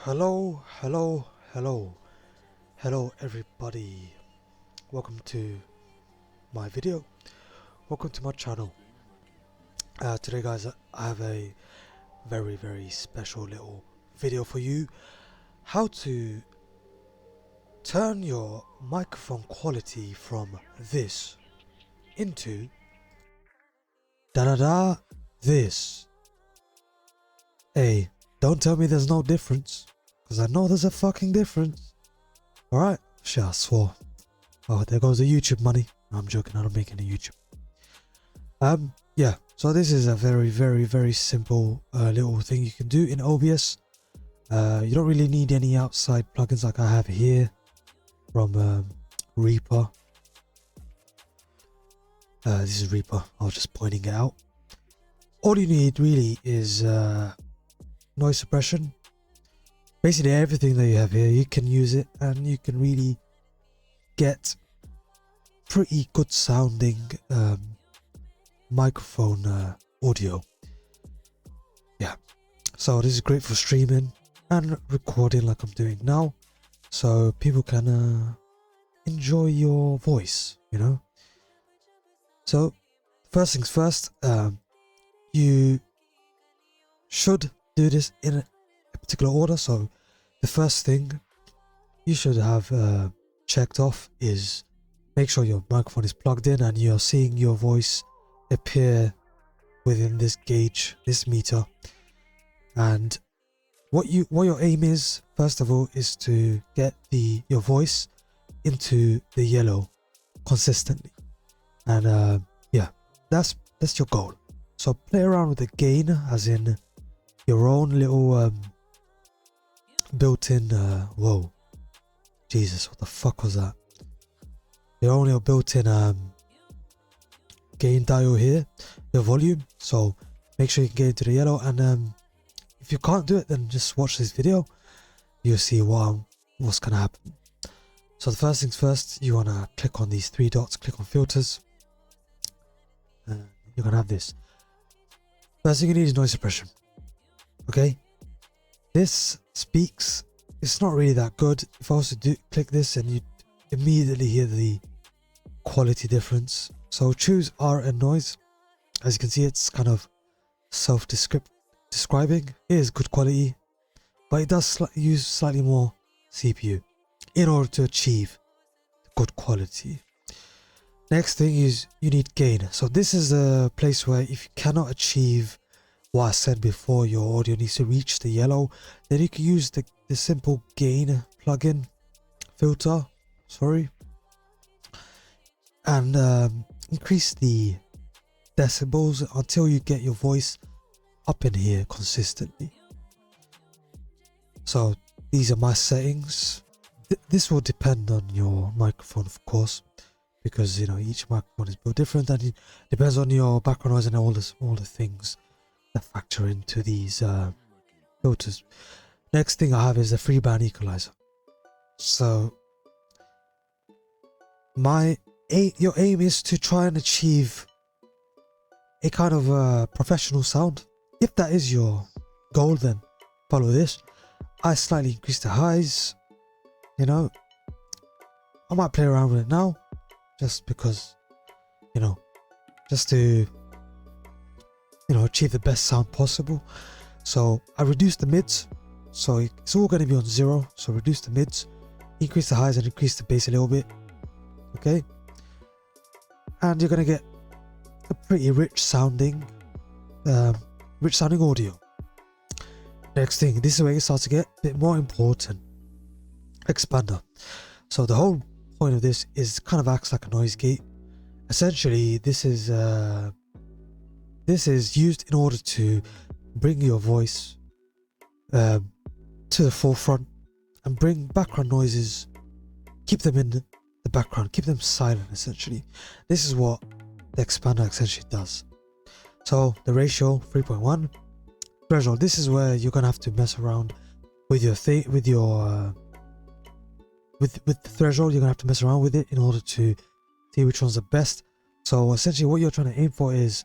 Hello, hello, hello, hello everybody. Welcome to my video. Welcome to my channel. Today guys, I have a very special little video for you. How to turn your microphone quality from this into this. Hey, don't tell me there's no difference, because I know there's a fucking difference. Alright, shit, I swore. Oh, there goes the YouTube money. No, I'm joking, I don't make any YouTube. Yeah, so this is a very simple little thing you can do in OBS. You don't really need any outside plugins like I have here from rizMa. This is rizMa, I was just pointing it out. All you need really is noise suppression. Basically everything that you have here, you can use it and you can really get pretty good sounding microphone audio. Yeah, so this is great for streaming and recording like I'm doing now, so people can enjoy your voice, you know. So first things first, you should do this in a particular order. So the first thing you should have checked off is make sure your microphone is plugged in and you're seeing your voice appear within this gauge, this meter. And what your aim is, first of all, is to get your voice into the yellow consistently. And yeah, that's your goal. So play around with the gain, as in your own little built-in whoa, Jesus, what the fuck was that? Your own little built-in gain dial here, your volume. So make sure you can get into the yellow, and if you can't do it, then just watch this video. You'll see what's gonna happen. So the first things first, you wanna click on these three dots, click on filters. You're gonna have this. First thing you need is noise suppression. Okay, this speaks. It's not really that good. If I was to click this, and you immediately hear the quality difference. So choose R and noise. As you can see, it's kind of self-describing. It is good quality, but it does use slightly more CPU in order to achieve good quality. Next thing is you need gain. So this is a place where if you cannot achieve what I said before, your audio needs to reach the yellow, then you can use the simple gain plugin filter, and increase the decibels until you get your voice up in here consistently. So these are my settings. This will depend on your microphone, of course, because you know each microphone is built different, and it depends on your background noise and all the things that factor into these filters. Next thing I have is a free band equalizer. So your aim is to try and achieve a kind of professional sound. If that is your goal, then follow this. I slightly increase the highs. You know, I might play around with it now, just because, you know, just to, you know, achieve the best sound possible. So I reduce the mids, so it's all going to be on 0. So reduce the mids, increase the highs, and increase the bass a little bit. Okay, and you're going to get a pretty rich sounding audio. Next thing, this is where it starts to get a bit more important. Expander. So the whole point of this is kind of acts like a noise gate. Essentially, this is used in order to bring your voice to the forefront and bring background noises, keep them in the background, keep them silent. Essentially, this is what the expander essentially does. So the ratio 3.1. Threshold. This is where you're gonna have to mess around with your with the threshold. You're gonna have to mess around with it in order to see which one's the best. So essentially, what you're trying to aim for is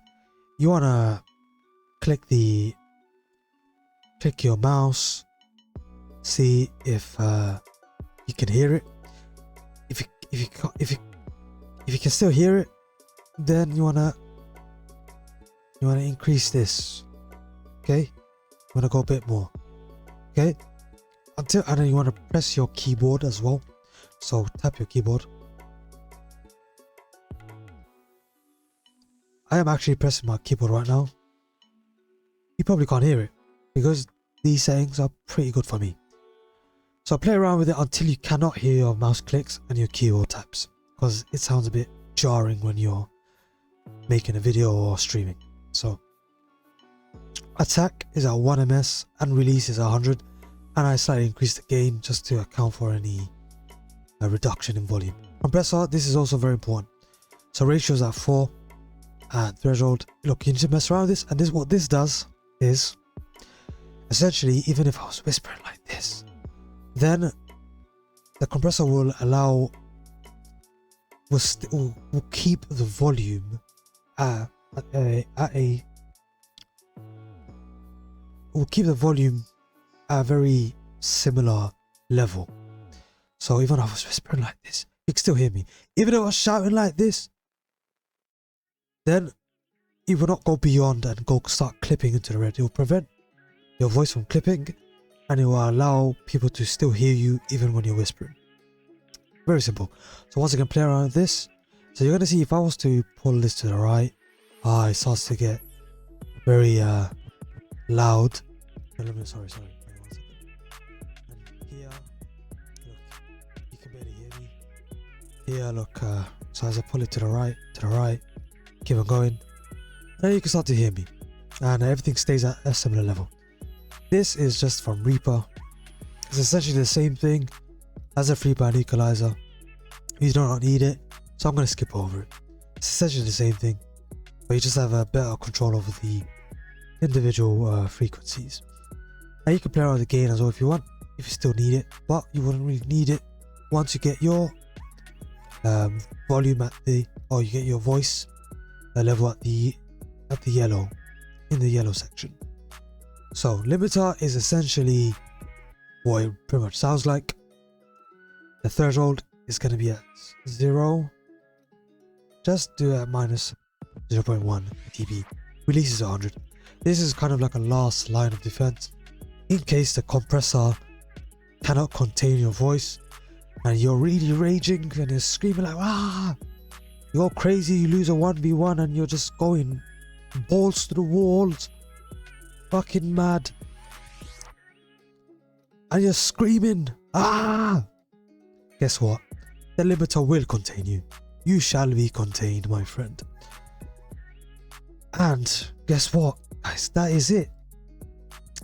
you wanna click your mouse see if you can hear it. If you can still hear it, then you wanna increase this. Okay, you wanna go a bit more. Okay, and then you wanna press your keyboard as well. So tap your keyboard. I am actually pressing my keyboard right now. You probably can't hear it because these settings are pretty good for me. So play around with it until you cannot hear your mouse clicks and your keyboard taps, because it sounds a bit jarring when you're making a video or streaming. So attack is at 1 ms and release is 100, and I slightly increased the gain just to account for any reduction in volume. Compressor, this is also very important. So ratio is at 4, and threshold, look, you need to mess around with this, and what this does is essentially, even if I was whispering like this, then the compressor will keep the volume will keep the volume at a very similar level. So even if I was whispering like this, you can still hear me. Even if I was shouting like this, then it will not go beyond and start clipping into the red. It will prevent your voice from clipping, and it will allow people to still hear you even when you're whispering. Very simple. So once again, play around with this. So you're going to see if I was to pull this to the right, it starts to get very loud. Sorry. One second. And here, look, you can barely hear me. Here, look, so as I pull it to the right, keep on going, then you can start to hear me, and everything stays at a similar level. This is just from rizMa. It's essentially the same thing as a 3-band equalizer. You do not need it, so I'm going to skip over it. It's essentially the same thing, but you just have a better control over the individual frequencies. And you can play around with the gain as well if you want, if you still need it, but you wouldn't really need it once you get your volume you get your voice level at the yellow, in the yellow section. So limiter is essentially what it pretty much sounds like. The threshold is going to be at 0. Just do it at minus 0.1 dB. Release is 100. This is kind of like a last line of defense in case the compressor cannot contain your voice and you're really raging and you're screaming like, ah, you go crazy, you lose a 1v1 and you're just going balls to the walls, fucking mad, and you're screaming, ah. Guess what? The limiter will contain you. You shall be contained, my friend. And guess what, guys? That is it.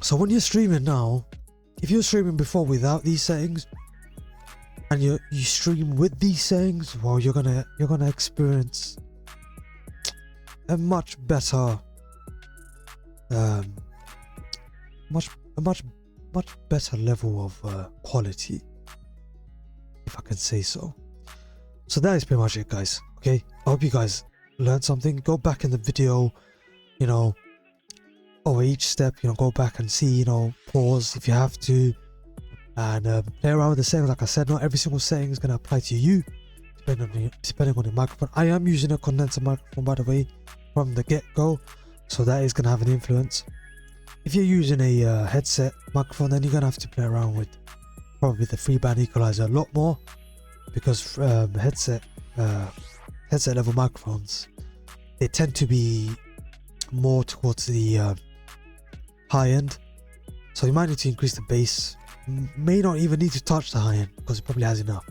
So when you're streaming now, if you're streaming before without these settings, and you stream with these settings, well, you're gonna experience a much better, much better level of quality, if I can say so. So that is pretty much it, guys. Okay, I hope you guys learned something. Go back in the video, over each step, go back and see, pause if you have to, and play around with the settings. Like I said, not every single setting is going to apply to you, depending on your microphone. I am using a condenser microphone, by the way, from the get-go, so that is going to have an influence. If you're using a headset microphone, then you're going to have to play around with probably the 3-band equalizer a lot more, because headset level microphones, they tend to be more towards the high end, so you might need to increase the bass. May not even need to touch the high end because it probably has enough.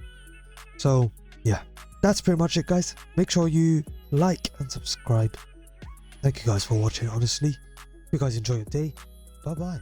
So yeah, that's pretty much it, guys. Make sure you like and subscribe. Thank you guys for watching. Honestly, if you guys enjoy your day, bye bye.